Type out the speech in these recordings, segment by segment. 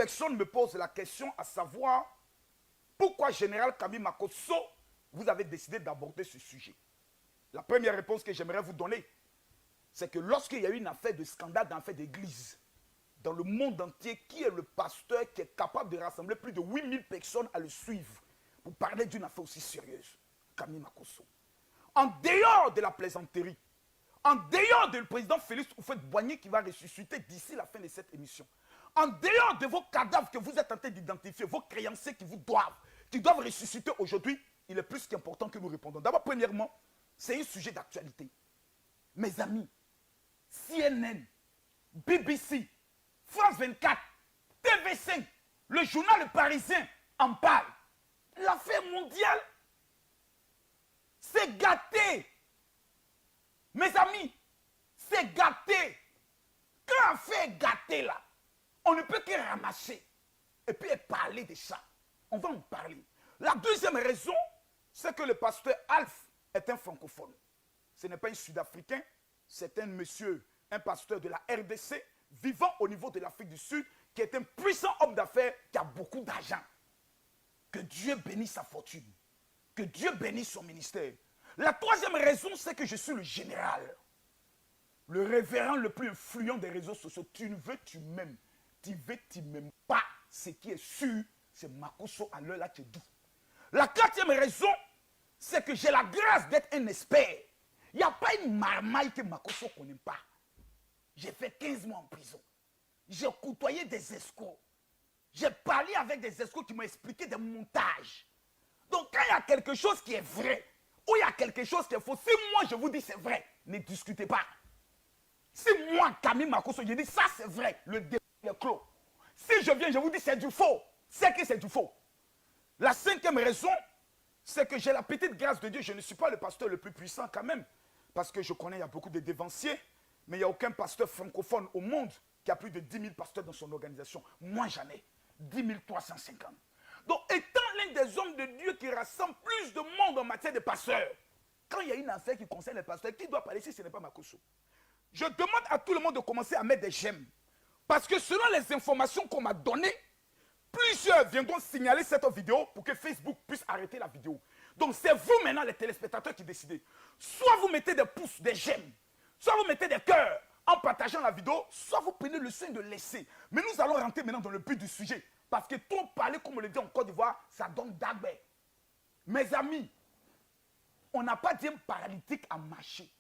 personnes me posent la question à savoir pourquoi Général Camille Makosso, vous avez décidé d'aborder ce sujet. La première réponse que j'aimerais vous donner, c'est que lorsqu'il y a eu une affaire de scandale dans l'affaire d'église, dans le monde entier, qui est le pasteur qui est capable de rassembler plus de 8000 personnes à le suivre pour parler d'une affaire aussi sérieuse? Camille Makosso. En dehors de la plaisanterie, en dehors du président Félix Houphouët-Boigny qui va ressusciter d'ici la fin de cette émission, en dehors de vos cadavres que vous êtes en train d'identifier, vos créanciers qui doivent ressusciter aujourd'hui, il est plus qu'important que nous répondons. D'abord, premièrement, c'est un sujet d'actualité. Mes amis, CNN, BBC, France 24, TV5, le journal Le Parisien en parle. L'affaire mondiale, c'est gâté. Mes amis, c'est gâté. Quand l'affaire est gâtée là, on ne peut que ramasser et puis parler de ça. On va en parler. La deuxième raison, c'est que le pasteur Alf est un francophone. Ce n'est pas un Sud-Africain, c'est un monsieur, un pasteur de la RDC, vivant au niveau de l'Afrique du Sud, qui est un puissant homme d'affaires qui a beaucoup d'argent. Que Dieu bénisse sa fortune. Que Dieu bénisse son ministère. La troisième raison, c'est que je suis le général. Le révérend le plus influent des réseaux sociaux. Tu ne veux, tu m'aimes. Tu veux, tu m'aimes pas. Ce qui est sûr, c'est Makosso à l'heure là, tu es doux. La quatrième raison, c'est que j'ai la grâce d'être un expert. Il n'y a pas une marmaille que Makosso ne connaît pas. J'ai fait 15 mois en prison. J'ai côtoyé des escrocs. J'ai parlé avec des escrocs qui m'ont expliqué des montages. Donc quand il y a quelque chose qui est vrai, ou il y a quelque chose qui est faux, si moi je vous dis c'est vrai, ne discutez pas. Si moi, Camille Makosso, je dis ça c'est vrai, le débat est clos. Si je viens, je vous dis c'est du faux, c'est que c'est du faux. La cinquième raison, c'est que j'ai la petite grâce de Dieu. Je ne suis pas le pasteur le plus puissant quand même, parce que je connais, il y a beaucoup de dévanciers, mais il n'y a aucun pasteur francophone au monde qui a plus de 10 000 pasteurs dans son organisation. Moi, j'en ai 10 350. Donc, étant l'un des hommes de Dieu qui rassemble plus de monde en matière de pasteurs, quand il y a une affaire qui concerne les pasteurs, qui doit parler si ce n'est pas Makosso? Je demande à tout le monde de commencer à mettre des j'aime. Parce que selon les informations qu'on m'a données, plusieurs viendront signaler cette vidéo pour que Facebook puisse arrêter la vidéo. Donc, c'est vous maintenant, les téléspectateurs, qui décidez. Soit vous mettez des pouces, des j'aime, soit vous mettez des cœurs en partageant la vidéo, soit vous prenez le soin de laisser. Mais nous allons rentrer maintenant dans le but du sujet. Parce que trop parler, comme on le dit en Côte d'Ivoire, ça donne d'agbe. Mes amis, on n'a pas dit un paralytique à marcher.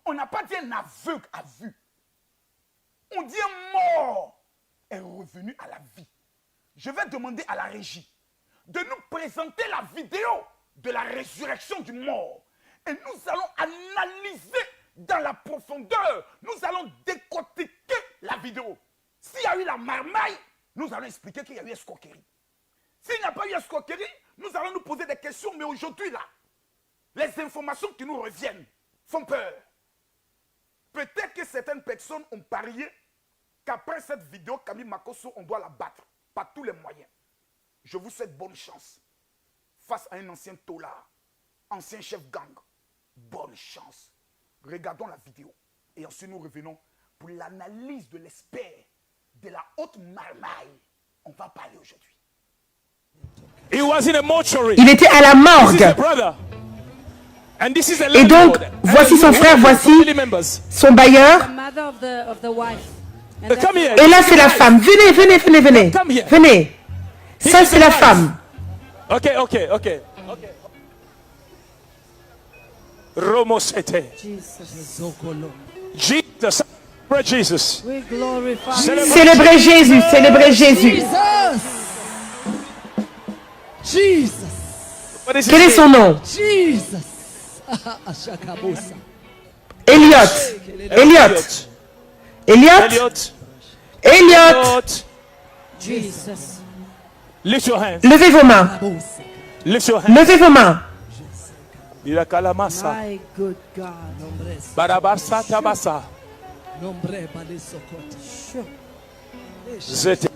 On n'a pas dit un aveugle à vue. On dit un mort est revenu à la vie. Je vais demander à la régie de nous présenter la vidéo de la résurrection du mort. Et nous allons analyser dans la profondeur. Nous allons décortiquer la vidéo. S'il y a eu la marmaille, nous allons expliquer qu'il y a eu escroquerie. S'il n'y a pas eu escroquerie, nous allons nous poser des questions. Mais aujourd'hui, là, les informations qui nous reviennent font peur. Peut-être que certaines personnes ont parié qu'après cette vidéo, Camille Makosso, on doit la battre. Par tous les moyens. Je vous souhaite bonne chance. Face à un ancien tolard, ancien chef gang. Bonne chance. Regardons la vidéo. Et ensuite nous revenons pour l'analyse de l'expert de la haute marmaille. On va parler aujourd'hui. Il était à la morgue. Et donc, voici son frère, voici son bailleur. Et là, c'est la femme. Venez, venez, venez, venez. Venez. Ça, c'est la femme. Ok. Romosete. Jesus. Jesus. Célébrez Jésus, célébrez Jésus. Quel est son nom? Elliot. Jesus. Lift your hands. Levez vos mains. Lift your hands. Levez vos mains. My good God. Barabasa tabasa. Zete.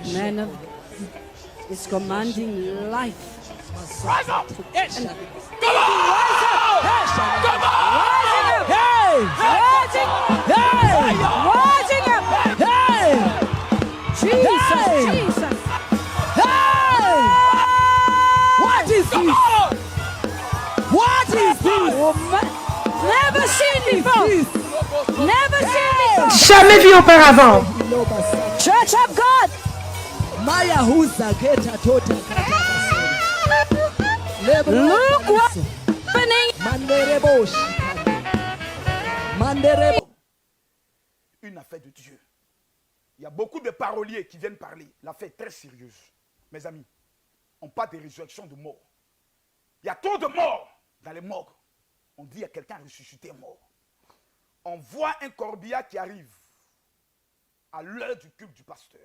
Man of is commanding life. Rise up. Yes. And Come on. Come on. rising up. Hey. Rising up. Hey. Jesus. Hey. Jesus. Hey. What is this? What is this? Never seen before. Never seen before. Jamais vu auparavant. Church of God. Maya huza geta tota Look what's happening. Manderebo. Une affaire de Dieu. Il y a beaucoup de paroliers qui viennent parler. L'affaire est très sérieuse. Mes amis, on parle de résurrection de morts. Il y a trop de morts dans les morgues. On dit qu'il y a quelqu'un ressuscité mort. On voit un corbillard qui arrive à l'heure du culte du pasteur.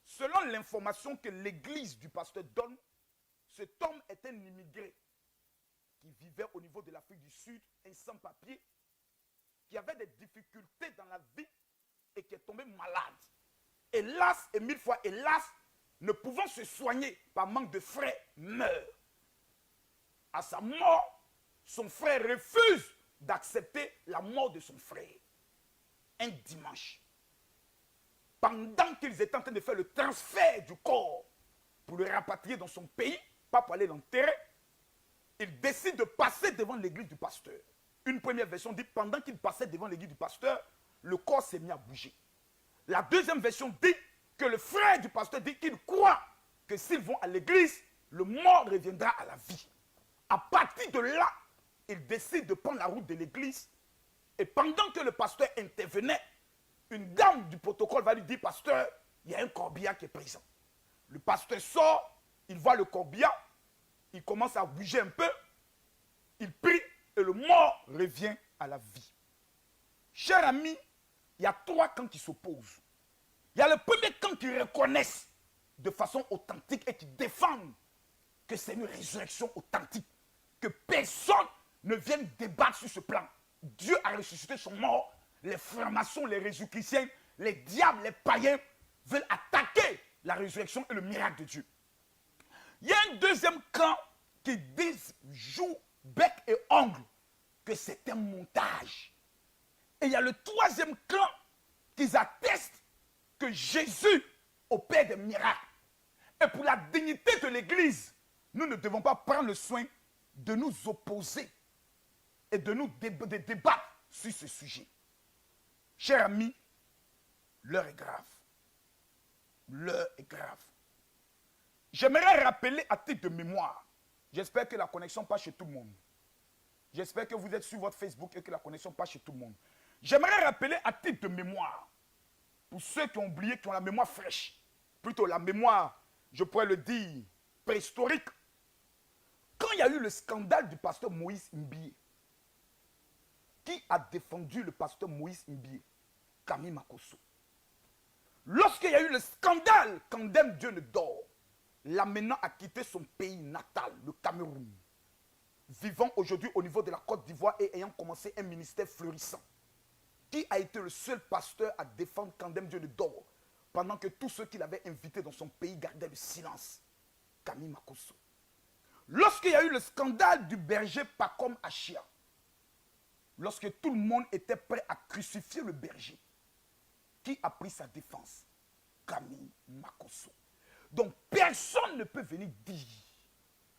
Selon l'information que l'église du pasteur donne, cet homme est un immigré qui vivait au niveau de l'Afrique du Sud, un sans-papier, qui avait des difficultés dans la vie et qui est tombé malade. Hélas, et mille fois hélas, ne pouvant se soigner par manque de frais, meurt. À sa mort, son frère refuse d'accepter la mort de son frère. Un dimanche, pendant qu'ils étaient en train de faire le transfert du corps pour le rapatrier dans son pays, pas pour aller l'enterrer, il décide de passer devant l'église du pasteur. Une première version dit, pendant qu'il passait devant l'église du pasteur, le corps s'est mis à bouger. La deuxième version dit que le frère du pasteur dit qu'il croit que s'ils vont à l'église, le mort reviendra à la vie. À partir de là, il décide de prendre la route de l'église. Et pendant que le pasteur intervenait, une dame du protocole va lui dire, pasteur, il y a un corbillard qui est présent. Le pasteur sort, il voit le corbillard, il commence à bouger un peu, il prie et le mort revient à la vie. Chers amis, il y a trois camps qui s'opposent. Il y a le premier camp qui reconnaissent de façon authentique et qui défendent que c'est une résurrection authentique, que personne ne vienne débattre sur ce plan. Dieu a ressuscité son mort. Les francs-maçons, les résurrectionnels, les diables, les païens veulent attaquer la résurrection et le miracle de Dieu. Il y a un deuxième camp qui dit, joue bec et ongle, que c'est un montage. Et il y a le troisième camp qui atteste que Jésus opère des miracles. Et pour la dignité de l'Église, nous ne devons pas prendre le soin de nous opposer et de nous débattre sur ce sujet. Chers amis, l'heure est grave. L'heure est grave. J'aimerais rappeler à titre de mémoire, j'espère que la connexion passe chez tout le monde. J'espère que vous êtes sur votre Facebook et que la connexion passe chez tout le monde. J'aimerais rappeler à titre de mémoire, pour ceux qui ont oublié, qui ont la mémoire fraîche, plutôt la mémoire, je pourrais le dire, préhistorique, quand il y a eu le scandale du pasteur Moïse Mbie, qui a défendu le pasteur Moïse Mbie? Camille Makosso. Lorsqu'il y a eu le scandale, Kandem Dieu ne dort, l'amenant à quitter son pays natal, le Cameroun, vivant aujourd'hui au niveau de la Côte d'Ivoire et ayant commencé un ministère florissant, qui a été le seul pasteur à défendre Kandem Dieu ne dort, pendant que tous ceux qu'il avait invités dans son pays gardaient le silence? Camille Makosso. Lorsqu'il y a eu le scandale du berger Pacom Achia, lorsque tout le monde était prêt à crucifier le berger, qui a pris sa défense? Camille Makosso. Donc personne ne peut venir dire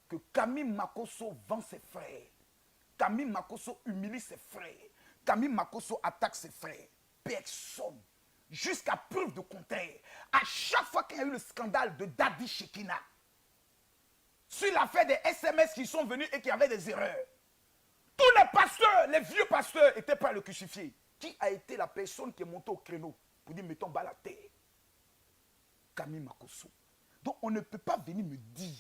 que Camille Makosso vend ses frères. Camille Makosso humilie ses frères. Camille Makosso attaque ses frères. Personne. Jusqu'à preuve de contraire. À chaque fois qu'il y a eu le scandale de Daddy Shekina, sur l'affaire des SMS qui sont venus et qui avaient des erreurs, tous les pasteurs, les vieux pasteurs étaient prêts à le crucifier. Qui a été la personne qui est montée au créneau pour dire mettons bas la terre? Camille Makosso. Donc on ne peut pas venir me dire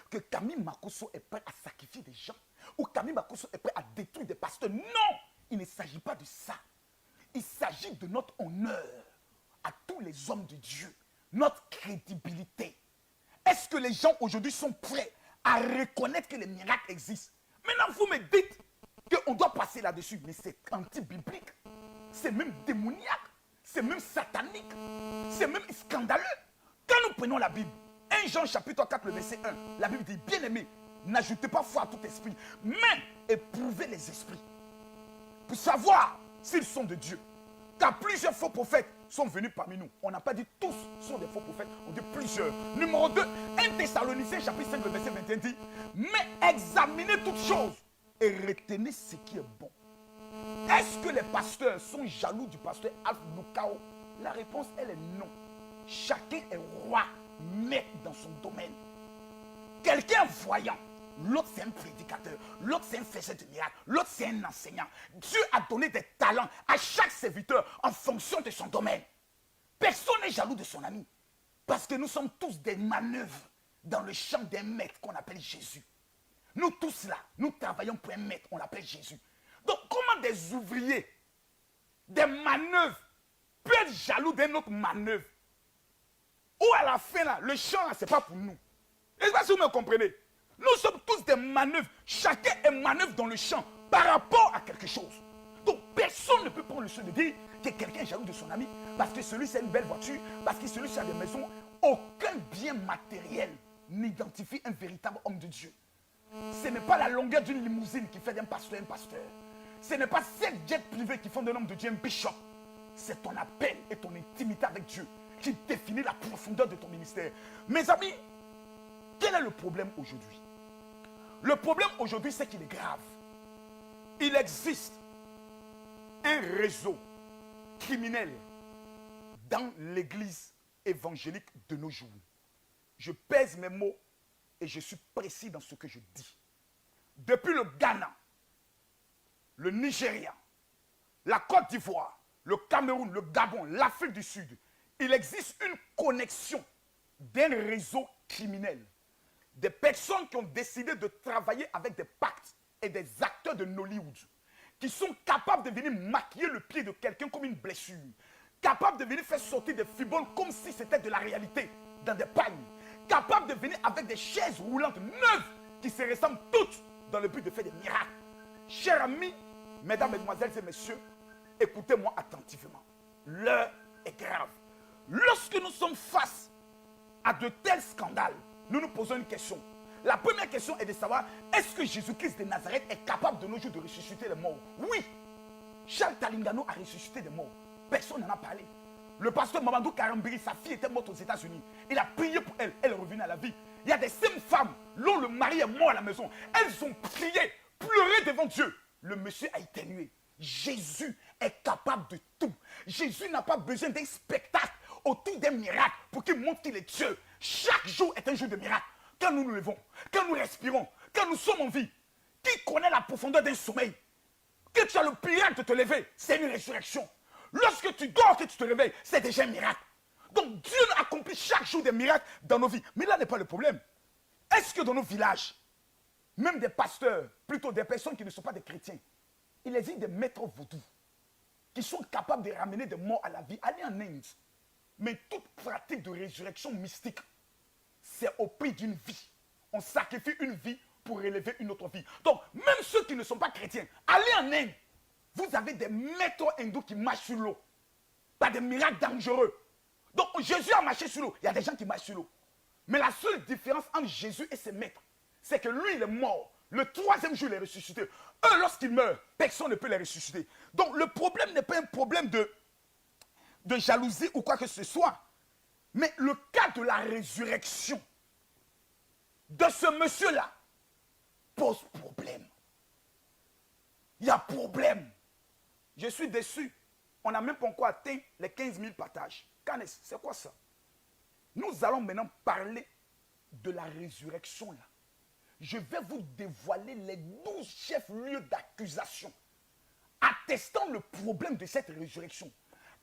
que Camille Makosso est prêt à sacrifier des gens ou Camille Makosso est prêt à détruire des pasteurs. Non, il ne s'agit pas de ça. Il s'agit de notre honneur à tous les hommes de Dieu, notre crédibilité. Est-ce que les gens aujourd'hui sont prêts à reconnaître que les miracles existent? Maintenant, vous me dites qu'on doit passer là-dessus, mais c'est anti-biblique, c'est même démoniaque, c'est même satanique, c'est même scandaleux. Quand prenons la Bible. 1 Jean chapitre 4, le verset 1. La Bible dit, bien aimé, n'ajoutez pas foi à tout esprit, mais éprouvez les esprits. Pour savoir s'ils sont de Dieu. Car plusieurs faux prophètes sont venus parmi nous. On n'a pas dit tous sont des faux prophètes, on dit plusieurs. Numéro 2, 1 Thessaloniciens chapitre 5, le verset 21 dit, mais examinez toutes choses et retenez ce qui est bon. Est-ce que les pasteurs sont jaloux du pasteur Alf Lukao? La réponse, elle est non. Chacun est roi, maître dans son domaine. Quelqu'un voyant, l'autre c'est un prédicateur, l'autre c'est un faiseur de miracles, l'autre c'est un enseignant. Dieu a donné des talents à chaque serviteur en fonction de son domaine. Personne n'est jaloux de son ami. Parce que nous sommes tous des manœuvres dans le champ d'un maître qu'on appelle Jésus. Nous tous là, nous travaillons pour un maître, on l'appelle Jésus. Donc comment des ouvriers, des manœuvres, peuvent être jaloux d'une autre manœuvre? Ou à la fin là, le champ là, ce n'est pas pour nous. Je ne sais pas si vous me comprenez. Nous sommes tous des manœuvres. Chacun est manœuvre dans le champ par rapport à quelque chose. Donc personne ne peut prendre le soin de dire que quelqu'un est jaloux de son ami parce que celui-ci a une belle voiture, parce que celui-ci a des maisons. Aucun bien matériel n'identifie un véritable homme de Dieu. Ce n'est pas la longueur d'une limousine qui fait d'un pasteur un pasteur. Ce n'est pas 7 jets privés qui font d'un homme de Dieu un bishop. C'est ton appel et ton intimité avec Dieu qui définit la profondeur de ton ministère. Mes amis, quel est le problème aujourd'hui? Le problème aujourd'hui, c'est qu'il est grave. Il existe un réseau criminel dans l'église évangélique de nos jours. Je pèse mes mots et je suis précis dans ce que je dis. Depuis le Ghana, le Nigeria, la Côte d'Ivoire, le Cameroun, le Gabon, l'Afrique du Sud, il existe une connexion d'un réseau criminel. Des personnes qui ont décidé de travailler avec des pactes et des acteurs de Nollywood, qui sont capables de venir maquiller le pied de quelqu'un comme une blessure, capables de venir faire sortir des fiboles comme si c'était de la réalité dans des pagnes, capables de venir avec des chaises roulantes neuves qui se ressemblent toutes dans le but de faire des miracles. Chers amis, mesdames, mesdemoiselles et messieurs, écoutez-moi attentivement. L'heure est grave. Lorsque nous sommes face à de tels scandales, nous nous posons une question. La première question est de savoir, est-ce que Jésus-Christ de Nazareth est capable de nos jours de ressusciter les morts? Oui. Charles Talingano a ressuscité des morts. Personne n'en a parlé. Le pasteur Mamadou Karambiri, sa fille était morte aux États-Unis. Il a prié pour elle. Elle est revenue à la vie. Il y a des mêmes femmes dont le mari est mort à la maison. Elles ont prié, pleuré devant Dieu. Le monsieur a éternué. Jésus est capable de tout. Jésus n'a pas besoin d'un spectacle autour d'un miracle pour qu'il montre qu'il est Dieu. Chaque jour est un jour de miracle. Quand nous nous levons, quand nous respirons, quand nous sommes en vie, qui connaît la profondeur d'un sommeil? Que tu as le miracle de te lever, c'est une résurrection. Lorsque tu dors, que tu te réveilles, c'est déjà un miracle. Donc Dieu accomplit chaque jour des miracles dans nos vies. Mais là n'est pas le problème. Est-ce que dans nos villages, même des pasteurs, plutôt des personnes qui ne sont pas des chrétiens, il existe des maîtres vaudous qui sont capables de ramener des morts à la vie? Allez en Inde. Mais toute pratique de résurrection mystique, c'est au prix d'une vie. On sacrifie une vie pour élever une autre vie. Donc, même ceux qui ne sont pas chrétiens, allez en Inde. Vous avez des maîtres hindous qui marchent sur l'eau. Pas des miracles dangereux. Donc, Jésus a marché sur l'eau. Il y a des gens qui marchent sur l'eau. Mais la seule différence entre Jésus et ses maîtres, c'est que lui, il est mort. Le 3e jour, il est ressuscité. Eux, lorsqu'ils meurent, personne ne peut les ressusciter. Donc, le problème n'est pas un problème de jalousie ou quoi que ce soit. Mais le cas de la résurrection de ce monsieur-là pose problème. Il y a problème. Je suis déçu. On n'a même pas encore atteint les 15 000 partages. Canes, c'est quoi ça? Nous allons maintenant parler de la résurrection là. Je vais vous dévoiler les 12 chefs-lieux d'accusation attestant le problème de cette résurrection.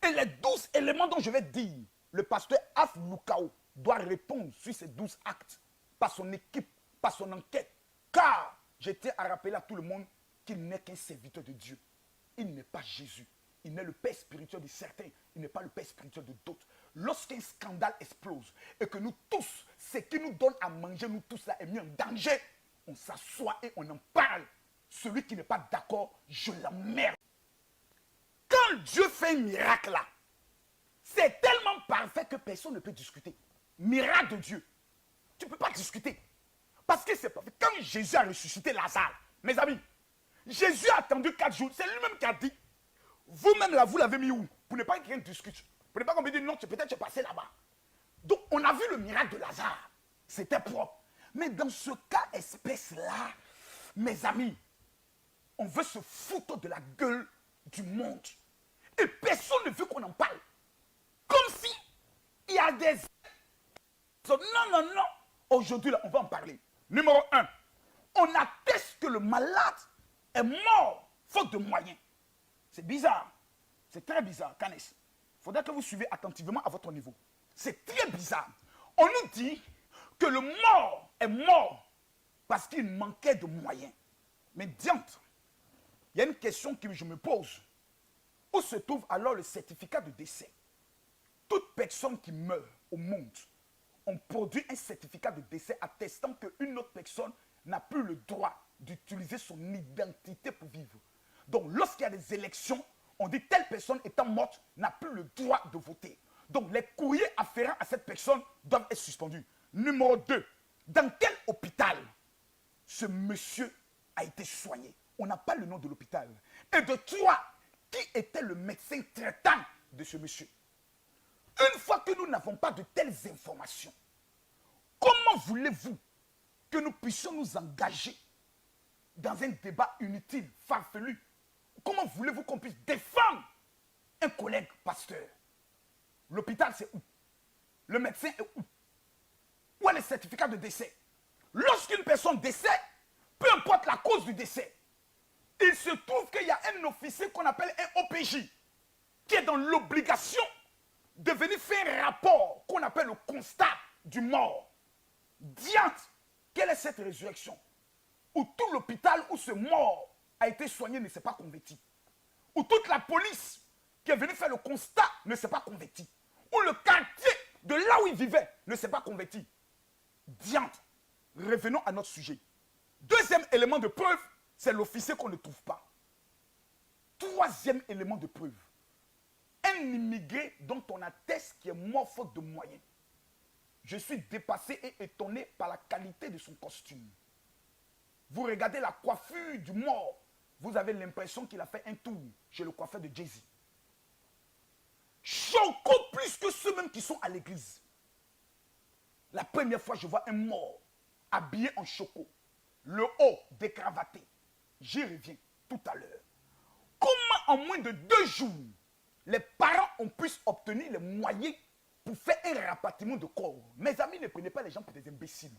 Et les 12 éléments dont je vais dire, le pasteur Alf Lukao doit répondre sur ces 12 actes par son équipe, par son enquête. Car je tiens à rappeler à tout le monde qu'il n'est qu'un serviteur de Dieu. Il n'est pas Jésus. Il n'est le père spirituel de certains. Il n'est pas le père spirituel de d'autres. Lorsqu'un scandale explose et que nous tous, ce qui nous donne à manger, nous tous là, est mis en danger, on s'assoit et on en parle. Celui qui n'est pas d'accord, je l'emmerde. Quand Dieu fait un miracle là, c'est tellement parfait que personne ne peut discuter. miracle de Dieu, tu ne peux pas discuter. Parce que c'est pas fait. Quand Jésus a ressuscité Lazare, mes amis, Jésus a attendu 4 jours. C'est lui-même qui a dit, vous-même là, vous l'avez mis où? Pour ne pas que quelqu'un discute. Pour ne pas qu'on me dise, non, peut-être tu es passé là-bas. Donc, on a vu le miracle de Lazare. C'était propre. Mais dans ce cas espèce-là, mes amis, on veut se foutre de la gueule du monde. Et personne ne veut qu'on en parle. Comme si il y a des... Non, non, non. Aujourd'hui, là, on va en parler. Numéro 1. On atteste que le malade est mort faute de moyens. C'est bizarre. C'est très bizarre, Canes. Il faudrait que vous suivez attentivement à votre niveau. C'est très bizarre. On nous dit que le mort est mort parce qu'il manquait de moyens. Mais diantre, il y a une question que je me pose. Où se trouve alors le certificat de décès? Toute personne qui meurt au monde, on produit un certificat de décès attestant qu'une autre personne n'a plus le droit d'utiliser son identité pour vivre. Donc, lorsqu'il y a des élections, on dit telle personne étant morte n'a plus le droit de voter. Donc, les courriers afférents à cette personne doivent être suspendus. Numéro 2. Dans quel hôpital ce monsieur a été soigné? On n'a pas le nom de l'hôpital. Et de 3, qui était le médecin traitant de ce monsieur? Une fois que nous n'avons pas de telles informations, comment voulez-vous que nous puissions nous engager dans un débat inutile, farfelu? Comment voulez-vous qu'on puisse défendre un collègue pasteur? L'hôpital, c'est où? Le médecin est où? Où est le certificat de décès? Lorsqu'une personne décède, peu importe la cause du décès, il se trouve qu'il y a un officier qu'on appelle un OPJ qui est dans l'obligation de venir faire un rapport qu'on appelle le constat du mort. Diante, quelle est cette résurrection? Où tout l'hôpital où ce mort a été soigné ne s'est pas converti. Où toute la police qui est venue faire le constat ne s'est pas converti. Où le quartier de là où il vivait ne s'est pas converti. Diante, revenons à notre sujet. Deuxième élément de preuve, c'est l'officier qu'on ne trouve pas. Troisième élément de preuve, un immigré dont on atteste qui est mort faute de moyens. Je suis dépassé et étonné par la qualité de son costume. Vous regardez la coiffure du mort, vous avez l'impression qu'il a fait un tour chez le coiffeur de Jay-Z. Choco plus que ceux-mêmes qui sont à l'église. La première fois, je vois un mort habillé en choco, le haut décravaté. J'y reviens tout à l'heure. Comment en moins de 2 jours, les parents ont pu obtenir les moyens pour faire un rapatriement de corps? Mes amis, ne prenez pas les gens pour des imbéciles.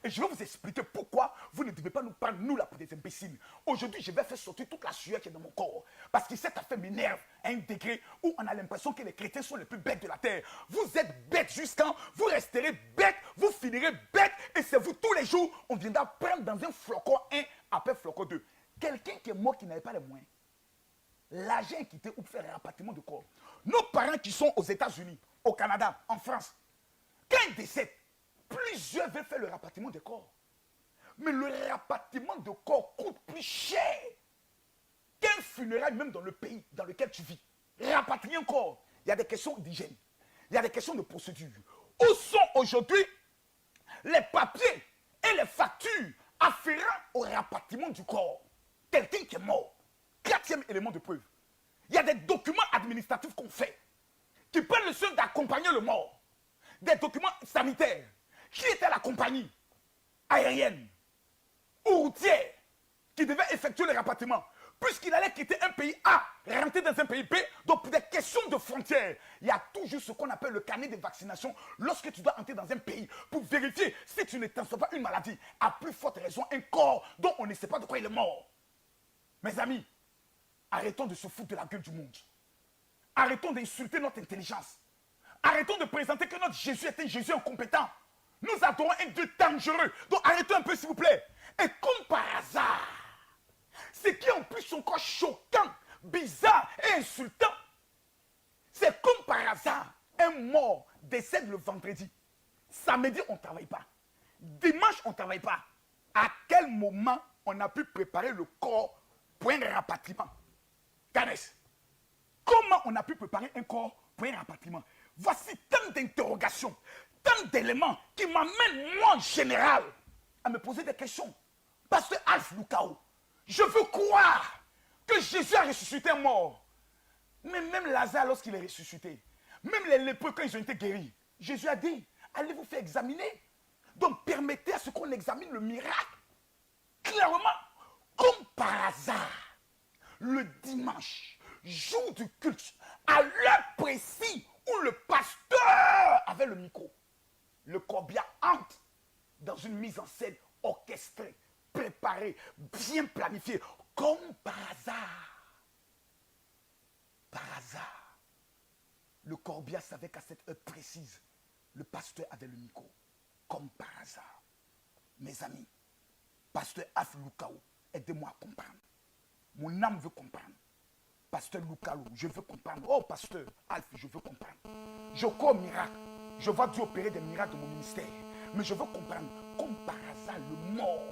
Et je vais vous expliquer pourquoi vous ne devez pas nous prendre, nous, là, pour des imbéciles. Aujourd'hui, je vais faire sortir toute la sueur qui est dans mon corps. Parce que cette affaire m'énerve à un degré où on a l'impression que les chrétiens sont les plus bêtes de la terre. Vous êtes bêtes jusqu'à vous resterez bêtes, vous finirez bêtes, et c'est vous tous les jours, on viendra prendre dans un flocon 1, après flocon 2. Quelqu'un qui est mort qui n'avait pas les moyens. L'argent est quitté pour faire un rapatriement de corps. Nos parents qui sont aux États-Unis, au Canada, en France, quand ils décèdent, plusieurs veulent faire le rapatriement de corps. Mais le rapatriement de corps coûte plus cher qu'un funérail même dans le pays dans lequel tu vis. Rapatrier un corps, il y a des questions d'hygiène, il y a des questions de procédure. Où sont aujourd'hui les papiers et les factures afférents au rapatriement du corps? Quelqu'un qui est mort. 4e élément de preuve. Il y a des documents administratifs qu'on fait qui prennent le soin d'accompagner le mort. Des documents sanitaires. Qui était la compagnie aérienne ou routière qui devait effectuer le rapatriement? Puisqu'il allait quitter un pays A, rentrer dans un pays B, donc pour des questions de frontières, il y a toujours ce qu'on appelle le carnet de vaccination lorsque tu dois entrer dans un pays pour vérifier si tu ne transmets pas une maladie. À plus forte raison, un corps dont on ne sait pas de quoi il est mort. Mes amis, arrêtons de se foutre de la gueule du monde. Arrêtons d'insulter notre intelligence. Arrêtons de présenter que notre Jésus est un Jésus incompétent. Nous adorons un Dieu dangereux. Donc arrêtons un peu s'il vous plaît. Et comme par hasard, ce qui est en plus encore choquant, bizarre et insultant, c'est comme par hasard, un mort décède le vendredi. Samedi, on ne travaille pas. Dimanche, on ne travaille pas. À quel moment on a pu préparer le corps pour un rapatriement? Canes, comment on a pu préparer un corps pour un rapatriement? Voici tant d'interrogations, tant d'éléments qui m'amènent, moi, en général, à me poser des questions. Pasteur Alf Lukao, je veux croire que Jésus a ressuscité un mort. Mais même Lazare, lorsqu'il est ressuscité, même les lépreux, quand ils ont été guéris, Jésus a dit, allez vous faire examiner. Donc permettez à ce qu'on examine le miracle. Clairement, comme par hasard, le dimanche, jour du culte, à l'heure précise où le pasteur avait le micro, le corbillard entre dans une mise en scène orchestrée, préparée, bien planifiée, comme par hasard. Par hasard, le corbillard savait qu'à cette heure précise, le pasteur avait le micro, comme par hasard. Mes amis, pasteur Alf Lukao, aidez-moi à comprendre. Mon âme veut comprendre. Pasteur Lukao, je veux comprendre. Oh, pasteur Alf, je veux comprendre. Je crois au miracle. Je vois Dieu opérer des miracles dans mon ministère. Mais je veux comprendre, comme par hasard, le mort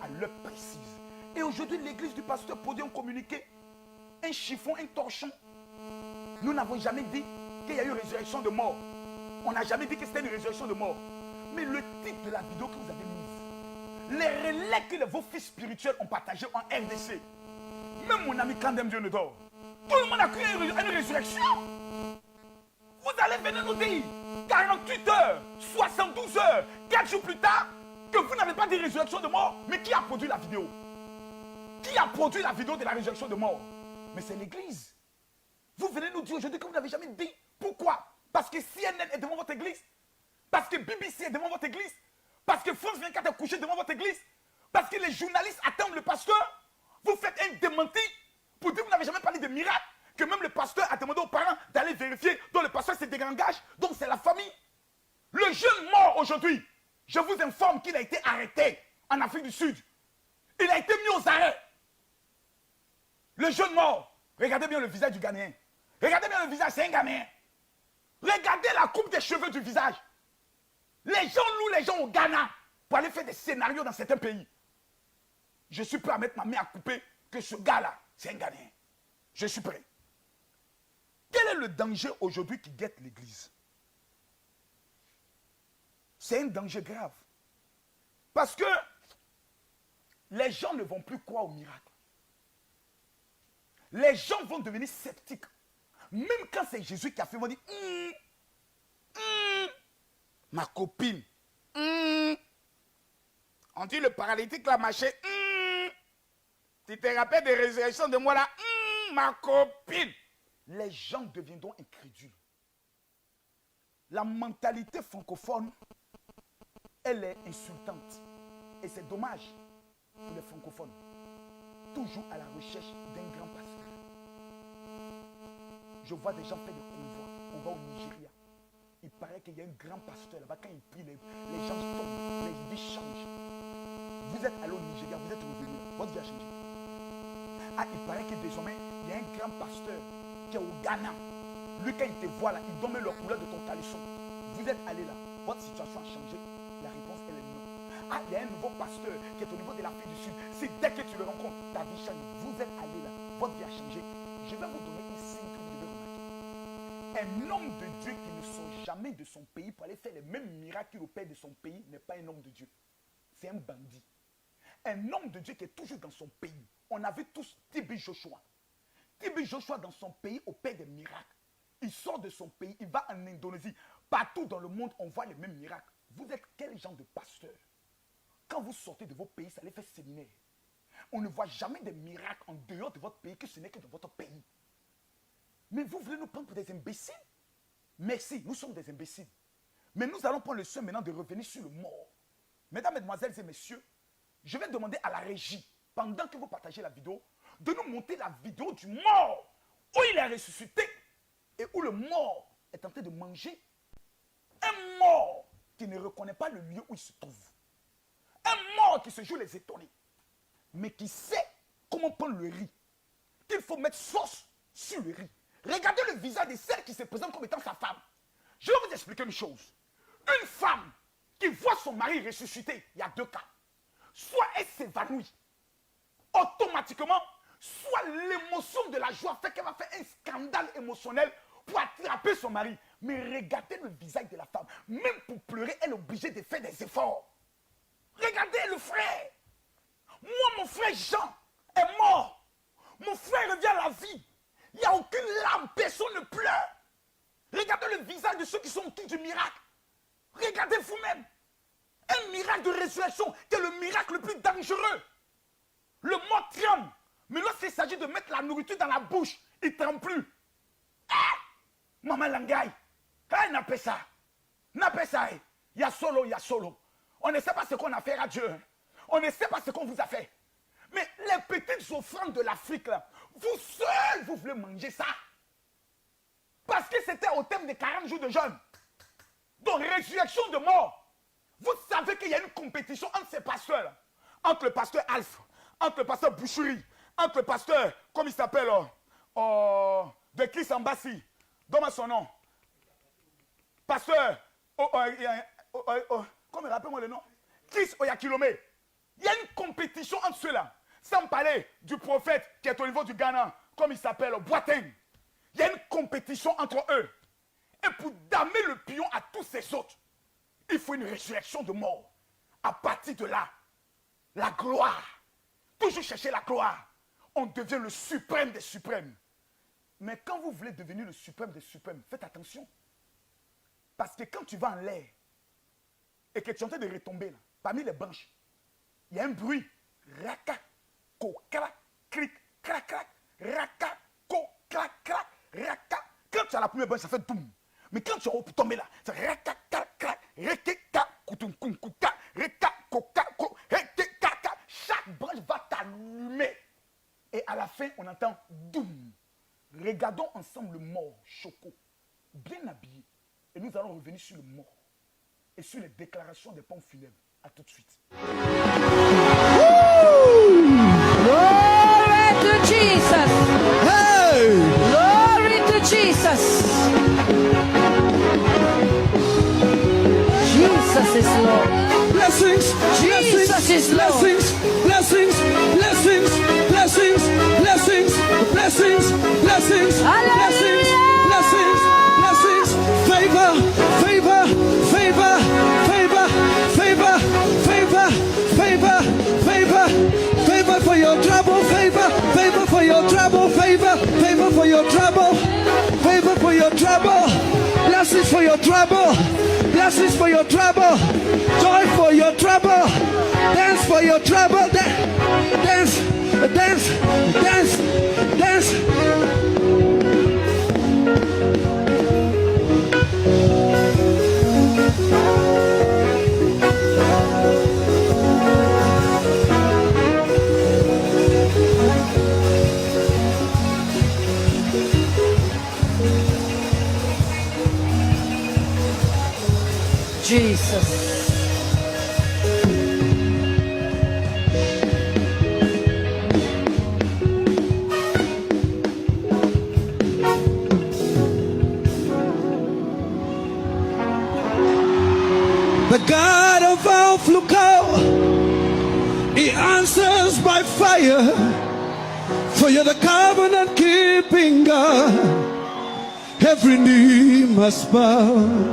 à l'heure précise. Et aujourd'hui, l'église du pasteur Podium communiqué un chiffon, un torchon. Nous n'avons jamais dit qu'il y a eu résurrection de mort. On n'a jamais dit que c'était une résurrection de mort. Mais le titre de la vidéo que vous avez mise, les relais que vos fils spirituels ont partagés en RDC, même mon ami Kandem Dieu ne dort. Tout le monde a cru à une résurrection. Vous allez venir nous dire 48 heures, 72 heures, 4 jours plus tard, que vous n'avez pas dit résurrection de mort. Mais qui a produit la vidéo? Qui a produit la vidéo de la résurrection de mort? Mais c'est l'église. Vous venez nous dire aujourd'hui que vous n'avez jamais dit. Pourquoi? Parce que CNN est devant votre église. Parce que BBC est devant votre église. Parce que France 24 est couché devant votre église. Parce que les journalistes attendent le pasteur. Vous faites un démenti pour dire que vous n'avez jamais parlé de miracle. Que même le pasteur a demandé aux parents d'aller vérifier. Donc le pasteur se désengage. Donc c'est la famille. Le jeune mort aujourd'hui, je vous informe qu'il a été arrêté en Afrique du Sud. Il a été mis aux arrêts. Le jeune mort, regardez bien le visage du Ghanéen. Regardez bien le visage, c'est un Ghanéen. Regardez la coupe des cheveux du visage. Les gens louent les gens au Ghana pour aller faire des scénarios dans certains pays. Je suis prêt à mettre ma main à couper que ce gars-là, c'est un Ghanéen. Je suis prêt. Quel est le danger aujourd'hui qui guette l'église? C'est un danger grave. Parce que les gens ne vont plus croire au miracle. Les gens vont devenir sceptiques. Même quand c'est Jésus qui a fait, ils vont dire, ma copine, on dit le paralytique l'a marché, tu te rappelles des résurrections de moi là, ma copine. Les gens deviendront incrédules. La mentalité francophone, elle est insultante. Et c'est dommage pour les francophones. Toujours à la recherche d'un grand pasteur. Je vois des gens faire des convois. On va au Nigeria. Il paraît qu'il y a un grand pasteur là-bas. Quand il prie, les gens tombent, les vies changent. Vous êtes allé au Nigeria, vous êtes revenu. Votre vie a changé. Ah, il paraît que désormais, il y a un grand pasteur qui est au Ghana. Lui, quand il te voit là, il donne leur couleur de ton caleçon. Vous êtes allé là. Votre situation a changé. La réponse, elle est non. Ah, il y a un nouveau pasteur qui est au niveau de l'Afrique du Sud. C'est dès que tu le rencontres, ta vie change. Vous êtes allé là. Votre vie a changé. Je vais vous donner un signe que vous devez remarquer. Un homme de Dieu qui ne sort jamais de son pays pour aller faire les mêmes miracles qu'il opère de son pays n'est pas un homme de Dieu. C'est un bandit. Un homme de Dieu qui est toujours dans son pays. On a vu tous Tibi Joshua. Tibi Joshua dans son pays opère des miracles. Il sort de son pays, il va en Indonésie. Partout dans le monde, on voit les mêmes miracles. Vous êtes quel genre de pasteur? Quand vous sortez de vos pays, ça les fait séminaire. On ne voit jamais des miracles en dehors de votre pays que ce n'est que dans votre pays. Mais vous voulez nous prendre pour des imbéciles? Merci, nous sommes des imbéciles. Mais nous allons prendre le soin maintenant de revenir sur le mort. Mesdames, mesdemoiselles et messieurs, je vais demander à la régie, pendant que vous partagez la vidéo, de nous monter la vidéo du mort, où il est ressuscité et où le mort est en train de manger. Un mort qui ne reconnaît pas le lieu où il se trouve. Un mort qui se joue les étonnés, mais qui sait comment prendre le riz. Qu'il faut mettre sauce sur le riz. Regardez le visage de celle qui se présente comme étant sa femme. Je vais vous expliquer une chose. Une femme qui voit son mari ressuscité, il y a deux cas. Soit elle s'évanouit automatiquement, soit l'émotion de la joie fait qu'elle va faire un scandale émotionnel pour attraper son mari. Mais regardez le visage de la femme. Même pour pleurer, elle est obligée de faire des efforts. Regardez le frère. Moi, mon frère Jean est mort. Mon frère revient à la vie. Il n'y a aucune larme, personne ne pleure. Regardez le visage de ceux qui sont autour du miracle. Regardez vous-même. Un miracle de résurrection qui est le miracle le plus dangereux. Le mort tremble. Mais lorsqu'il s'agit de mettre la nourriture dans la bouche, il ne tremble plus. Ah! Maman Langay. Ah, n'a pas ça. N'a pas ça. Il y a solo, il y a solo. On ne sait pas ce qu'on a fait à Dieu. On ne sait pas ce qu'on vous a fait. Mais les petites offrandes de l'Afrique, là, vous seuls, vous voulez manger ça. Parce que c'était au thème des 40 jours de jeûne. Donc, résurrection de mort. Vous savez qu'il y a une compétition entre ces pasteurs. Là. Entre le pasteur Alpha, entre le pasteur Boucherie, entre le pasteur, comme il s'appelle, de Chris Ambassi. Donne-moi son nom. Pasteur, comment rappelle-moi le nom? Chris Oyakilome. Il y a une compétition entre ceux-là. Sans parler du prophète qui est au niveau du Ghana, comme il s'appelle, Boateng. Il y a une compétition entre eux. Et pour damer le pion à tous ces autres, il faut une résurrection de mort. À partir de là, la gloire. Toujours chercher la gloire. On devient le suprême des suprêmes. Mais quand vous voulez devenir le suprême des suprêmes, faites attention. Parce que quand tu vas en l'air et que tu es en train de retomber là, parmi les branches, il y a un bruit. Raka, ko, crac, cric, crac, crac, raka, ko, crac, crac, raka. Quand tu as la première branche, ça fait doum. Mais quand tu es tombé là, c'est raka, crac, crac, reke, koutoum, koum, kouka, reka, koka, ko, reke, kaka. Chaque branche va t'allumer. Et à la fin, on entend doum. Regardons ensemble le mort, Choco, bien habillé. Et nous allons revenir sur le mort et sur les déclarations des pompes funèbres. A tout de suite. Glory to Jesus. Hey! Glory to Jesus. Jesus is Lord. Blessings, Jesus is Lord. blessings, blessings, blessings, blessings, blessings, blessings, blessings, blessings, blessings, blessings, favor, favor, favor, favor, favor, favor, favor, favor, favor for your trouble, favor, favor for your trouble, favor, favor for your trouble, favor for your trouble, blessings for your trouble, blessings for your trouble, joy for your trouble, dance for your trouble, dance, dance, dance, dance. Jesus. The God of all Fluko, He answers by fire. For you're the covenant keeping God. Every knee must bow.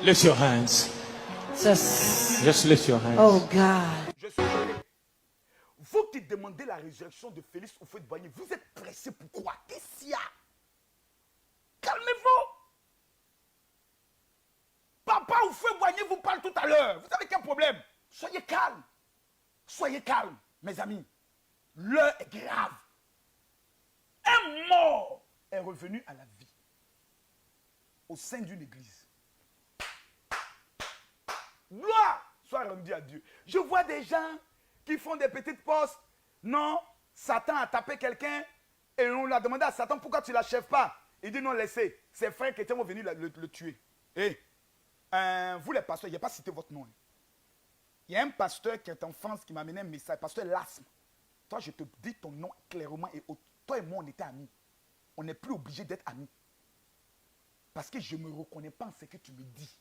Lift your hands. Jesus. Just lift your hands. Oh God. Je suis choqué. Vous qui demandez la résurrection de Félix Houphouët-Boigny, vous êtes pressé pourquoi? Qu'est-ce qu'il y a? Calmez-vous. Papa Houphouët-Boigny vous parle tout à l'heure. Vous avez quel problème? Soyez calme. Soyez calme, mes amis. L'heure est grave. Un mort est revenu à la vie au sein d'une église. Gloire soit rendue à Dieu. Je vois des gens qui font des petites postes. Non, Satan a tapé quelqu'un et on l'a demandé à Satan pourquoi tu ne l'achèves pas. Il dit non, laissez. Ses frères chrétiens vont venir le tuer. Et vous les pasteurs, il n'y a pas cité votre nom. Il y a un pasteur qui est en France qui m'a amené un message, pasteur Lasme. Toi, je te dis ton nom clairement et toi et moi, on était amis. On n'est plus obligé d'être amis. Parce que je ne me reconnais pas en ce que tu me dis.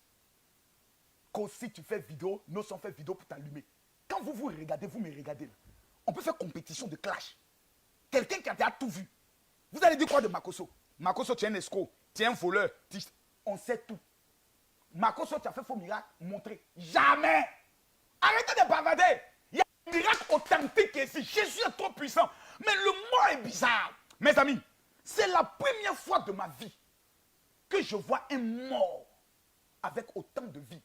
Si tu fais vidéo, nous sommes fait vidéo pour t'allumer. Quand vous regardez, vous me regardez. Là. On peut faire compétition de clash. Quelqu'un qui a déjà tout vu. Vous allez dire quoi de Makoso? Makoso, tu es un escroc. tu es un voleur. On sait tout. Marcos, tu as fait faux miracle, montrez. Jamais. Arrêtez de bavarder. Il y a un miracle authentique ici. Jésus est trop puissant. Mais le mot est bizarre. Mes amis, c'est la première fois de ma vie que je vois un mort avec autant de vie.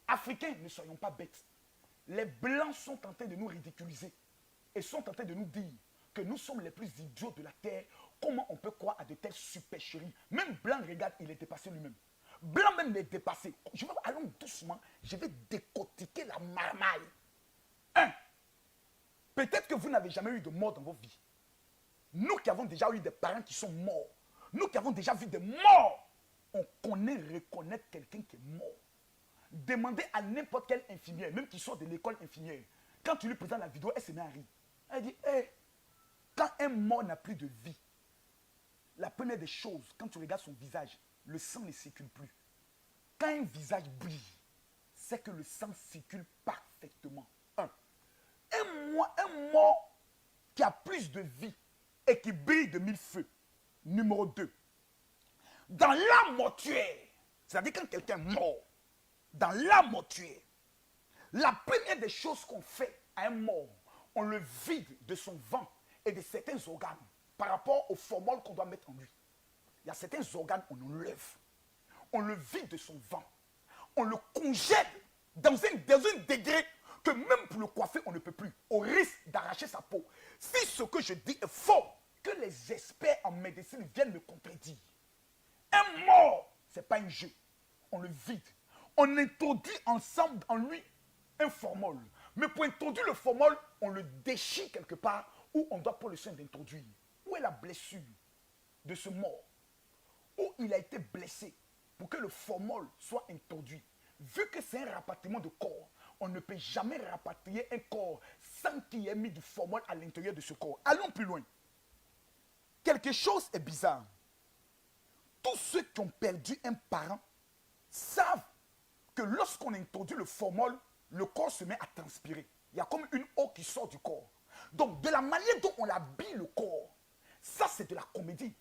Africains, ne soyons pas bêtes. Les Blancs sont en train de nous ridiculiser et sont en train de nous dire que nous sommes les plus idiots de la terre. Comment on peut croire à de telles supercheries? Même Blanc, regarde, il est dépassé lui-même. Blanc même est dépassé. Allons doucement, je vais décortiquer la marmaille. Peut-être que vous n'avez jamais eu de mort dans vos vies. Nous qui avons déjà eu des parents qui sont morts, nous qui avons déjà vu des morts, on connaît, reconnaître quelqu'un qui est mort. Demandez à n'importe quelle infirmière, même qui sort de l'école infirmière, quand tu lui présentes la vidéo, elle se met à rire. Elle dit, hey, quand un mort n'a plus de vie, la première des choses, quand tu regardes son visage, le sang ne circule plus. Quand un visage brille, c'est que le sang circule parfaitement. Un mort qui a plus de vie et qui brille de mille feux. Numéro 2. Dans la mortuaire, c'est-à-dire quand quelqu'un est mort, dans la mortuaire, la première des choses qu'on fait à un mort, on le vide de son ventre et de certains organes par rapport au formol qu'on doit mettre en lui. Il y a certains organes, on enlève. On le vide de son ventre. On le congèle dans un degré que même pour le coiffer, on ne peut plus. Au risque d'arracher sa peau. Si ce que je dis est faux, que les experts en médecine viennent me contredire. Un mort, ce n'est pas un jeu. On le vide. On introduit ensemble en lui un formol. Mais pour introduire le formol, on le déchire quelque part où on doit prendre le soin d'introduire. Où est la blessure de ce mort? Où il a été blessé pour que le formol soit introduit. Vu que c'est un rapatriement de corps, on ne peut jamais rapatrier un corps sans qu'il y ait mis du formol à l'intérieur de ce corps. Allons plus loin. Quelque chose est bizarre. Tous ceux qui ont perdu un parent savent que lorsqu'on introduit le formol, le corps se met à transpirer. Il y a comme une eau qui sort du corps. Donc, de la manière dont on habille le corps, ça c'est de la comédie.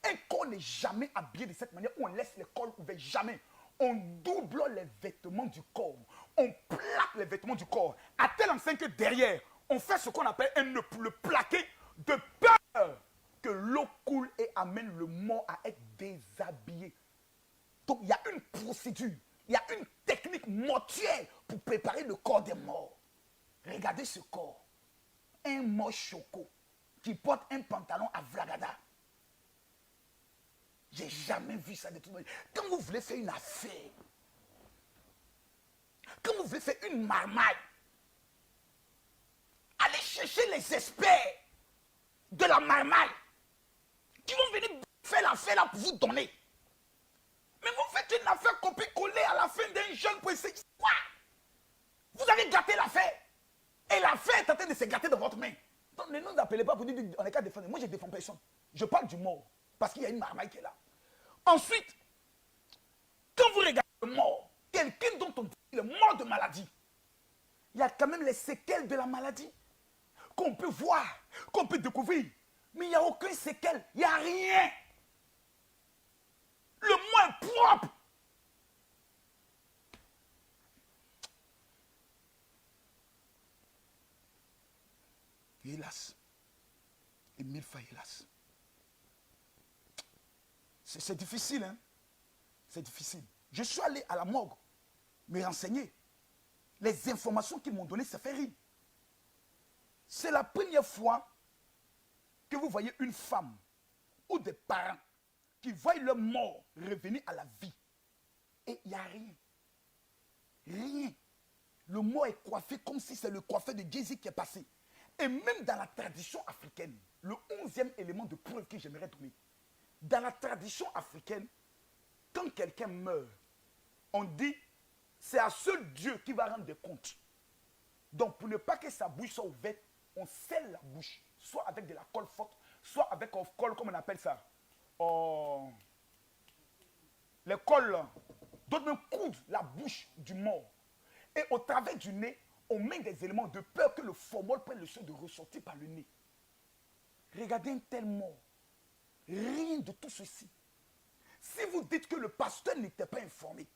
Un corps n'est jamais habillé de cette manière où on laisse le corps ouvert. Jamais. On double les vêtements du corps. On plaque les vêtements du corps. À tel enseigne que derrière, on fait ce qu'on appelle un nœud pour le plaquer de peur que l'eau coule et amène le mort à être déshabillé. Donc, il y a une procédure. Il y a une technique mortuaire pour préparer le corps des morts. Regardez ce corps. Un mort choco qui porte un pantalon à Vlagada. J'ai jamais vu ça de toute ma vie. Quand vous voulez faire une affaire, quand vous voulez faire une marmaille, allez chercher les experts de la marmaille qui vont venir faire l'affaire là pour vous donner. Mais vous faites une affaire copier-coller à la fin d'un jeune pour essayer. Quoi? Vous avez gâté l'affaire. Et l'affaire est en train de se gâter dans votre main. Donc ne nous appelez pas pour dire on est qu'à défendre. Moi je ne défends personne. Je parle du mort. Parce qu'il y a une marmaille qui est là. Ensuite, quand vous regardez le mort, quelqu'un dont on dit qu'il est mort de maladie, il y a quand même les séquelles de la maladie qu'on peut voir, qu'on peut découvrir. Mais il n'y a aucun séquelle, il n'y a rien. Le mort est propre. Hélas. Et mille fois hélas. C'est difficile, hein? C'est difficile. Je suis allé à la morgue me renseigner. Les informations qu'ils m'ont données, ça fait rire. C'est la première fois que vous voyez une femme ou des parents qui voient leur mort revenir à la vie. Et il n'y a rien. Rien. Le mort est coiffé comme si c'est le coiffeur de Jay-Z qui est passé. Et même dans la tradition africaine, le 11e élément de preuve que j'aimerais donner, dans la tradition africaine, quand quelqu'un meurt, on dit, c'est à seul Dieu qui va rendre des comptes. Donc, pour ne pas que sa bouche soit ouverte, on scelle la bouche, soit avec de la colle forte, soit avec un colle, comme on appelle ça. Les colles, d'autres même coudent la bouche du mort. Et au travers du nez, on met des éléments de peur que le formol prenne le soin de ressortir par le nez. Regardez un tel mort. Rien de tout ceci. Si vous dites que le pasteur n'était pas informé,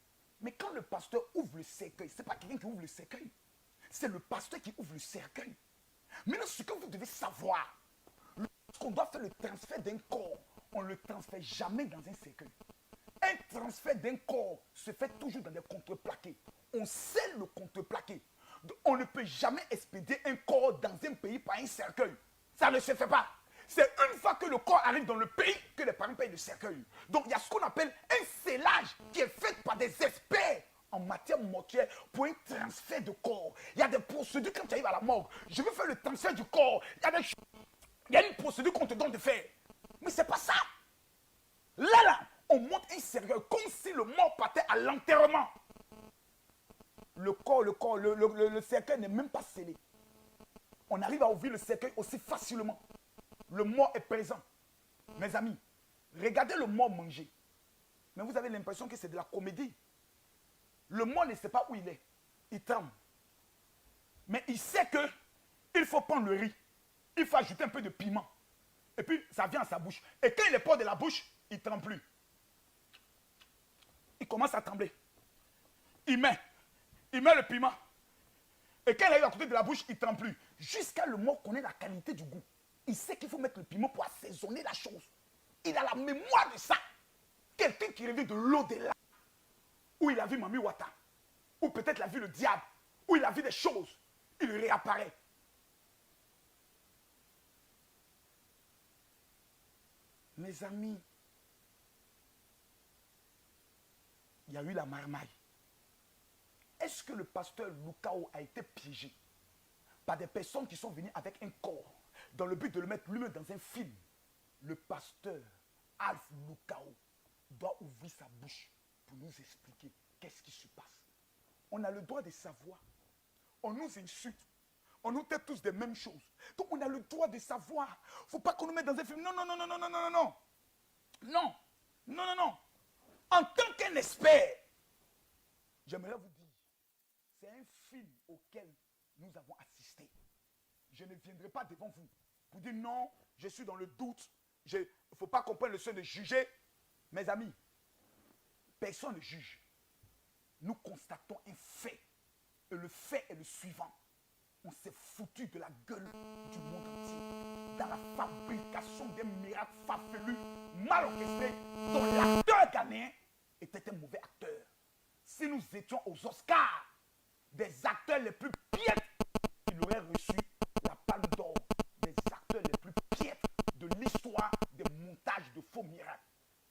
mais quand le pasteur ouvre le cercueil, ce n'est pas quelqu'un qui ouvre le cercueil, c'est le pasteur qui ouvre le cercueil. Maintenant, ce que vous devez savoir, lorsqu'on doit faire le transfert d'un corps, on ne le transfère jamais dans un cercueil. Un transfert d'un corps se fait toujours dans des contreplaqués. On scelle le contreplaqué. On ne peut jamais expédier un corps dans un pays par un cercueil. Ça ne se fait pas. C'est une fois que le corps arrive dans le pays que les parents payent le cercueil. Donc il y a ce qu'on appelle un scellage qui est fait par des experts en matière mortuaire pour un transfert de corps. Il y a des procédures quand tu arrives à la morgue. Je veux faire le transfert du corps. Il y a une procédure qu'on te donne de faire. Mais c'est pas ça. Là, on monte un cercueil comme si le mort partait à l'enterrement. Le cercueil n'est même pas scellé. On arrive à ouvrir le cercueil aussi facilement. Le mort est présent. Mes amis, regardez le mort manger. Mais vous avez l'impression que c'est de la comédie. Le mort ne sait pas où il est. Il tremble. Mais il sait que il faut prendre le riz. Il faut ajouter un peu de piment. Et puis, ça vient à sa bouche. Et quand il est porte de la bouche, il ne tremble plus. Il commence à trembler. Il met le piment. Et quand il arrive à côté de la bouche, il ne tremble plus. Jusqu'à le mort connaît la qualité du goût. Il sait qu'il faut mettre le piment pour assaisonner la chose. Il a la mémoire de ça. Quelqu'un qui revient de l'au-delà, où il a vu Mami Wata, ou peut-être il a vu le diable, où il a vu des choses, il réapparaît. Mes amis, il y a eu la marmaille. Est-ce que le pasteur Lukao a été piégé par des personnes qui sont venues avec un corps dans le but de le mettre lui-même dans un film? Le pasteur Alf Lukao doit ouvrir sa bouche pour nous expliquer qu'est-ce qui se passe. On a le droit de savoir. On nous insulte. On nous traite tous des mêmes choses. Donc on a le droit de savoir. Il ne faut pas qu'on nous mette dans un film. Non, non, non, non, non, non, non, non. Non, non, non, non. En tant qu'un expert, j'aimerais vous dire, c'est un film auquel nous avons assisté. Je ne viendrai pas devant vous pour dire non, je suis dans le doute. Il ne faut pas qu'on prenne le soin de juger. Mes amis, personne ne juge. Nous constatons un fait. Et le fait est le suivant. On s'est foutu de la gueule du monde entier dans la fabrication des miracles farfelus, mal orchestrés, dont l'acteur ghanéen était un mauvais acteur. Si nous étions aux Oscars, des acteurs les plus piètres, il aurait reçu la palme d'or des acteurs les plus piètres de l'histoire des montages de faux miracles.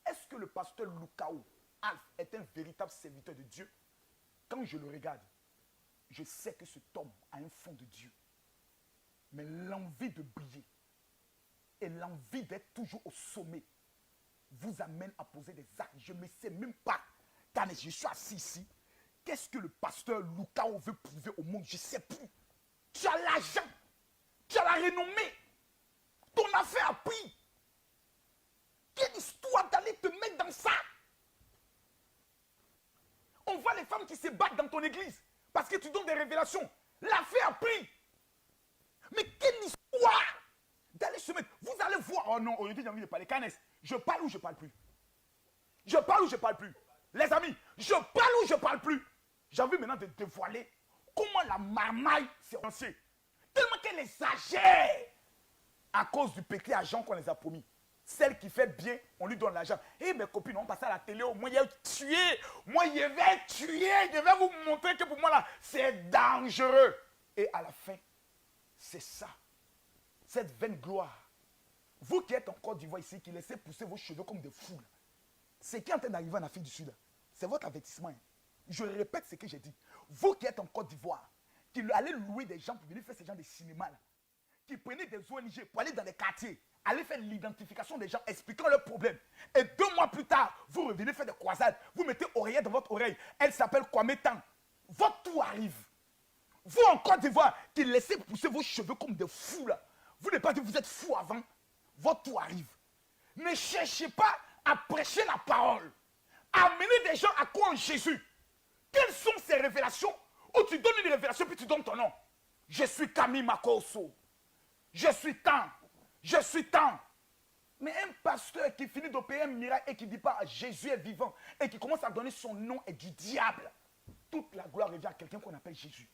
Est-ce que le pasteur Lukao Alf est un véritable serviteur de Dieu? Quand je le regarde, je sais que cet homme a un fond de Dieu. Mais l'envie de briller et l'envie d'être toujours au sommet vous amène à poser des actes. Je ne sais même pas, quand je suis assis ici, qu'est-ce que le pasteur Lukao veut prouver au monde? Je ne sais plus. Tu as l'argent, tu as la renommée, ton affaire a pris. Quelle histoire d'aller te mettre dans ça? On voit les femmes qui se battent dans ton église parce que tu donnes des révélations. L'affaire a pris. Mais quelle histoire d'aller se mettre. Vous allez voir. Oh non, aujourd'hui j'ai envie de parler. Canès, je parle ou je parle plus? Je parle ou je parle plus? Les amis, je parle ou je parle plus? J'ai envie maintenant de dévoiler comment la marmaille s'est lancée. Tellement qu'elle exagère à cause du petit argent qu'on les a promis. Celle qui fait bien, on lui donne l'argent. Eh mes copines, on passe à la télé, moi il y a tué. Moi je vais tuer. Je vais vous montrer que pour moi là, c'est dangereux. Et à la fin, c'est ça. Cette vaine gloire. Vous qui êtes en Côte d'Ivoire ici, qui laissez pousser vos cheveux comme des fous. Ce qui est en train d'arriver en Afrique du Sud, c'est votre avertissement. Je répète ce que j'ai dit. Vous qui êtes en Côte d'Ivoire, qui allez louer des gens pour venir faire ce genre de cinéma là, qui prenez des ONG pour aller dans les quartiers, aller faire l'identification des gens, expliquant leurs problèmes. Et 2 mois plus tard, vous revenez faire des croisades. Vous mettez oreillette dans votre oreille. Elle s'appelle Kwame Tang. Votre tour arrive. Vous en Côte d'Ivoire, qui laissez pousser vos cheveux comme des fous là. Vous n'êtes pas dit que vous êtes fous avant. Votre tour arrive. Ne cherchez pas à prêcher la parole. Amenez des gens à croire en Jésus. Quelles sont ces révélations où tu donnes une révélation puis tu donnes ton nom? Je suis Camille Makoso. Je suis tant. Je suis tant. Mais un pasteur qui finit d'opérer un miracle et qui ne dit pas Jésus est vivant et qui commence à donner son nom est du diable. Toute la gloire revient à quelqu'un qu'on appelle Jésus.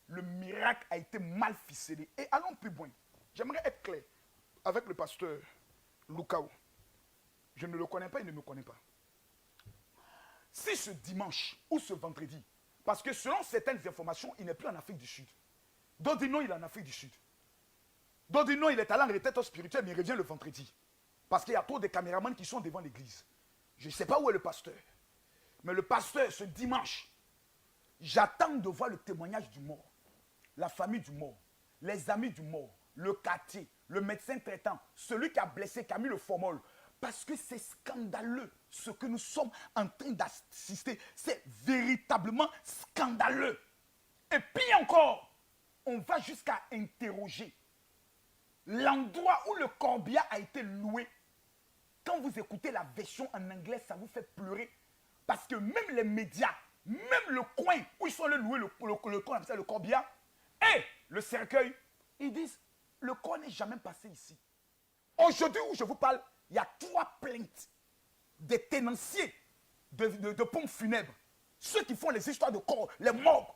Le miracle a été mal ficelé. Et allons plus loin. J'aimerais être clair avec le pasteur Lukao. Je ne le connais pas, il ne me connaît pas. Si ce dimanche ou ce vendredi, parce que selon certaines informations, il n'est plus en Afrique du Sud. D'autres disent non, il est en Afrique du Sud. D'autres disent non, il est allé en retraite spirituelle, mais il revient le vendredi. Parce qu'il y a trop de caméramans qui sont devant l'église. Je ne sais pas où est le pasteur. Mais le pasteur, ce dimanche, j'attends de voir le témoignage du mort. La famille du mort. Les amis du mort. Le quartier. Le médecin traitant. Celui qui a blessé, qui a mis le formol. Parce que c'est scandaleux ce que nous sommes en train d'assister. C'est véritablement scandaleux. Et puis encore, on va jusqu'à interroger l'endroit où le corbillard a été loué. Quand vous écoutez la version en anglais, ça vous fait pleurer. Parce que même les médias, même le coin où ils sont allés louer le corbillard et le cercueil, ils disent, le corps n'est jamais passé ici. Aujourd'hui où je vous parle, il y a 3 plaintes des tenanciers de pompes funèbres. Ceux qui font les histoires de corps, les morgues.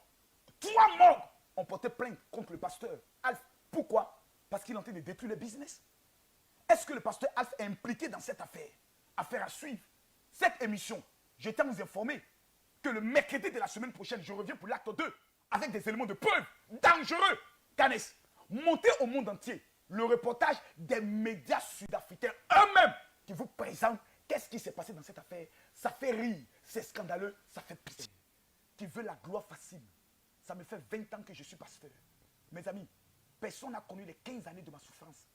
3 morgues ont porté plainte contre le pasteur Alf. Pourquoi? Parce qu'il est en train de détruire le business. Est-ce que le pasteur Alf est impliqué dans cette affaire? Affaire à suivre. Cette émission, je tiens à vous informer que le mercredi de la semaine prochaine, je reviens pour l'acte 2 avec des éléments de preuve dangereux. Canès, montez au monde entier le reportage des médias sud-africains eux-mêmes qui vous présentent qu'est-ce qui s'est passé dans cette affaire. Ça fait rire, c'est scandaleux, ça fait pitié. Qui veut la gloire facile. Ça me fait 20 ans que je suis pasteur. Mes amis, personne n'a connu les 15 années de ma souffrance.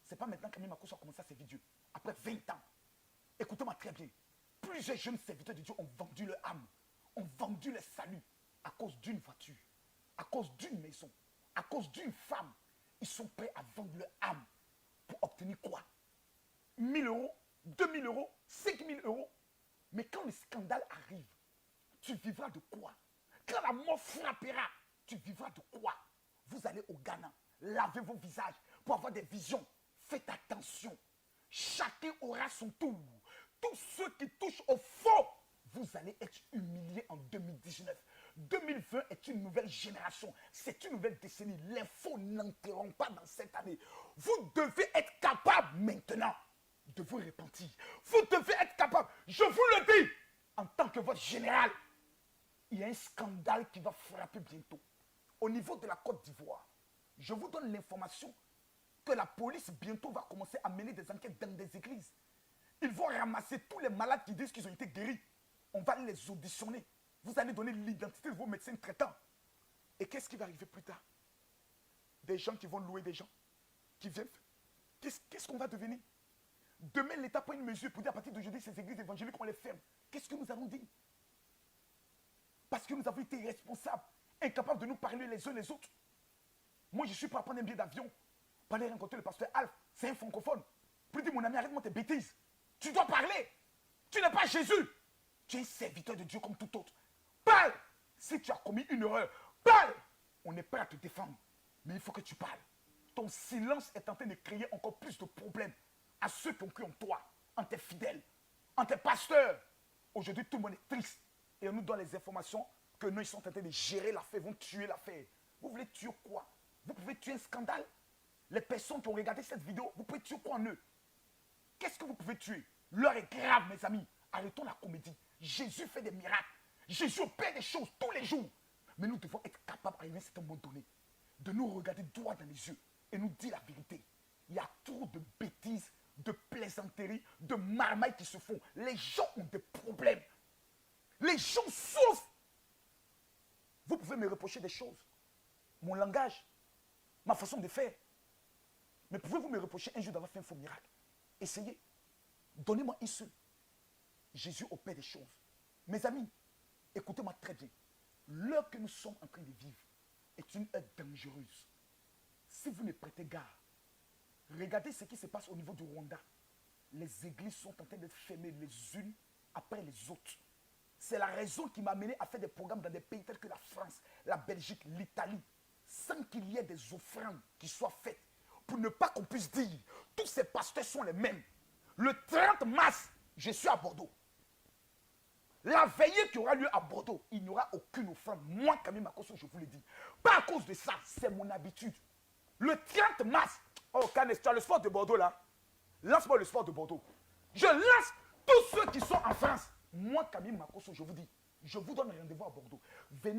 Ce n'est pas maintenant qu'Ami Makosso a commencé à servir Dieu. Après 20 ans. Écoutez-moi très bien. Plusieurs jeunes serviteurs de Dieu ont vendu leur âme. Ont vendu leur salut à cause d'une voiture. À cause d'une maison. À cause d'une femme. Ils sont prêts à vendre leur âme. Pour obtenir quoi? 1000 euros, 2000 euros, 5000 euros. Mais quand le scandale arrive, tu vivras de quoi? Quand la mort frappera, tu vivras de quoi? Vous allez au Ghana, lavez vos visages pour avoir des visions. Faites attention. Chacun aura son tour. Tous ceux qui touchent au faux, vous allez être humiliés en 2019. 2020 est une nouvelle génération. C'est une nouvelle décennie. Les faux n'entreront pas dans cette année. Vous devez être capable maintenant de vous repentir. Vous devez être capable. Je vous le dis, en tant que votre général, il y a un scandale qui va frapper bientôt. Au niveau de la Côte d'Ivoire, je vous donne l'information que la police bientôt va commencer à mener des enquêtes dans des églises. Ils vont ramasser tous les malades qui disent qu'ils ont été guéris. On va les auditionner. Vous allez donner l'identité de vos médecins traitants. Et qu'est-ce qui va arriver plus tard? Des gens qui vont louer des gens, qui viennent. Qu'est-ce qu'on va devenir? Demain, l'État prend une mesure pour dire à partir d'aujourd'hui, ces églises évangéliques, on les ferme. Qu'est-ce que nous allons dire? Parce que nous avons été irresponsables, incapables de nous parler les uns les autres. Moi, je suis prêt à prendre un billet d'avion pour aller rencontrer le pasteur Alf. C'est un francophone. Pour lui dire, mon ami, arrête-moi tes bêtises. Tu dois parler. Tu n'es pas Jésus. Tu es un serviteur de Dieu comme tout autre. Parle. Si tu as commis une erreur, parle. On est prêt à te défendre. Mais il faut que tu parles. Ton silence est en train de créer encore plus de problèmes à ceux qui ont cru en toi, en tes fidèles, en tes pasteurs. Aujourd'hui, tout le monde est triste. Et on nous donne les informations que nous, ils sont en train de gérer l'affaire, vont tuer l'affaire. Vous voulez tuer quoi? Vous pouvez tuer un scandale? Les personnes qui ont regardé cette vidéo, vous pouvez tuer quoi en eux? Qu'est-ce que vous pouvez tuer? L'heure est grave, mes amis. Arrêtons la comédie. Jésus fait des miracles. Jésus opère des choses tous les jours. Mais nous devons être capables, à un certain moment donné, de nous regarder droit dans les yeux et nous dire la vérité. Il y a trop de bêtises, de plaisanteries, de marmailles qui se font. Les gens ont des problèmes. Les gens souffrent. Vous pouvez me reprocher des choses. Mon langage, ma façon de faire. Mais pouvez-vous me reprocher un jour d'avoir fait un faux miracle? Essayez. Donnez-moi une seule. Jésus opère des choses. Mes amis, écoutez-moi très bien. L'heure que nous sommes en train de vivre est une heure dangereuse. Si vous ne prêtez garde, regardez ce qui se passe au niveau du Rwanda. Les églises sont en train d'être fermées les unes après les autres. C'est la raison qui m'a amené à faire des programmes dans des pays tels que la France, la Belgique, l'Italie, sans qu'il y ait des offrandes qui soient faites pour ne pas qu'on puisse dire tous ces pasteurs sont les mêmes. Le 30 mars, je suis à Bordeaux. La veillée qui aura lieu à Bordeaux, il n'y aura aucune offrande. Moi, Camille Makosso, je vous le dis. Pas à cause de ça, c'est mon habitude. Le 30 mars, oh, Canes, tu as le sport de Bordeaux là. Lance-moi le sport de Bordeaux. Je lance tous ceux qui sont en France. Moi, Camille Makosso, je vous dis, je vous donne un rendez-vous à Bordeaux. Venez.